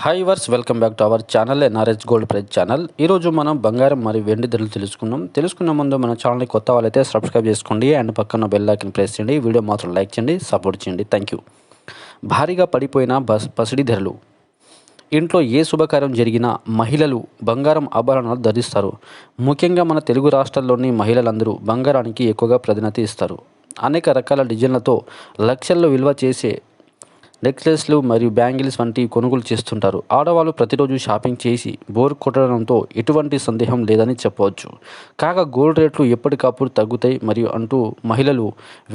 Hi వర్స్ welcome back to our channel NRS gold price channel. ఈరోజు మనం బంగారం మరియు వెండి ధరలు తెలుసుకున్న ముందు మన ఛానల్ని కొత్త వాళ్ళైతే సబ్స్క్రైబ్ చేసుకోండి అండ్ పక్కన బెల్ ఐకాన్ ప్రెస్ చేయండి. వీడియో మాత్రం లైక్ చేయండి, సపోర్ట్ చేయండి. Thank you. భారీగా పడిపోయిన పసిడి ధరలు. ఇంట్లో ఏ శుభకార్యం జరిగినా మహిళలు బంగారం ఆభరణాలు ధరిస్తారు. ముఖ్యంగా మన తెలుగు రాష్ట్రాల్లోని మహిళలందరూ బంగారానికి ఎక్కువగా ప్రాధాన్యత ఇస్తారు. అనేక రకాల డిజైన్లతో లక్షల్లో విలువ చేసే నెక్లెస్లు మరియు బ్యాంగిల్స్ వంటివి కొనుగోలు చేస్తుంటారు. ఆడవాళ్ళు ప్రతిరోజు షాపింగ్ చేసి బోర్ కొట్టడంతో ఎటువంటి సందేహం లేదని చెప్పవచ్చు. కాగా గోల్డ్ రేట్లు ఎప్పటికప్పుడు తగ్గుతాయి మరియు అంటూ మహిళలు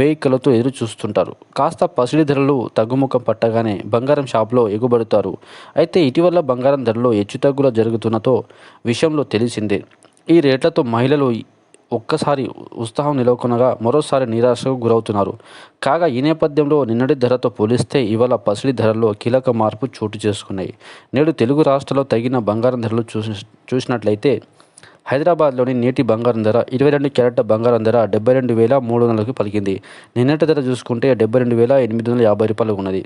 వేయికలతో ఎదురు చూస్తుంటారు. కాస్త పసిడి ధరలు తగ్గుముఖం పట్టగానే బంగారం షాప్లో ఎగుబడతారు. అయితే ఇటీవల బంగారం ధరలో హెచ్చుతగ్గులు జరుగుతున్నతో విషయంలో తెలిసిందే. ఈ రేట్లతో మహిళలు ఒక్కసారి ఉత్సాహం నెలకొనగా మరోసారి నిరాశకు గురవుతున్నారు. కాగా ఈ నేపథ్యంలో నిన్నటి ధరతో పోలిస్తే ఇవాళ పసిడి ధరల్లో కీలక మార్పు చోటు చేసుకున్నాయి. నేడు తెలుగు రాష్ట్రాల్లో తగిన బంగారం ధరలు చూసినట్లయితే హైదరాబాద్లోని నేటి బంగారం ధర 22 క్యారెట్ల బంగారం ధర 72,300కి పలికింది. నిన్నటి ధర చూసుకుంటే 72,850 రూపాయలు ఉన్నది.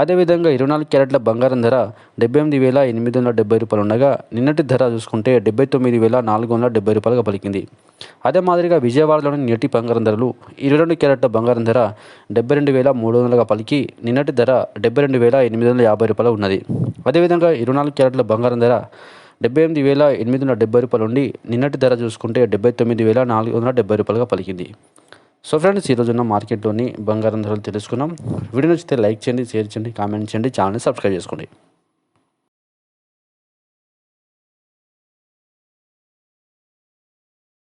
అదేవిధంగా 24 క్యారెట్ల బంగారం ధర 78,870 రూపాయలు ఉండగా నిన్నటి ధర చూసుకుంటే 79,470 రూపాయలుగా పలికింది. అదే మాదిరిగా విజయవాడలోని నేటి బంగారం ధరలు 22 క్యారెట్ల బంగారం ధర 72,300గా పలికి నిన్నటి ధర 72,850 రూపాయలు ఉన్నది. అదేవిధంగా 24 క్యారెట్ల బంగారం ధర 78,870 రూపాయలు ఉండి నిన్నటి ధర చూసుకుంటే 79,470 రూపాయలుగా పలికింది. సో ఫ్రెండ్స్, ఈరోజున్న మార్కెట్లోని బంగారం ధరలు తెలుసుకున్నాం. వీడియో నచ్చితే లైక్ చేయండి, షేర్ చేయండి, కామెంట్ చేయండి, ఛానల్ని సబ్స్క్రైబ్ చేసుకోండి.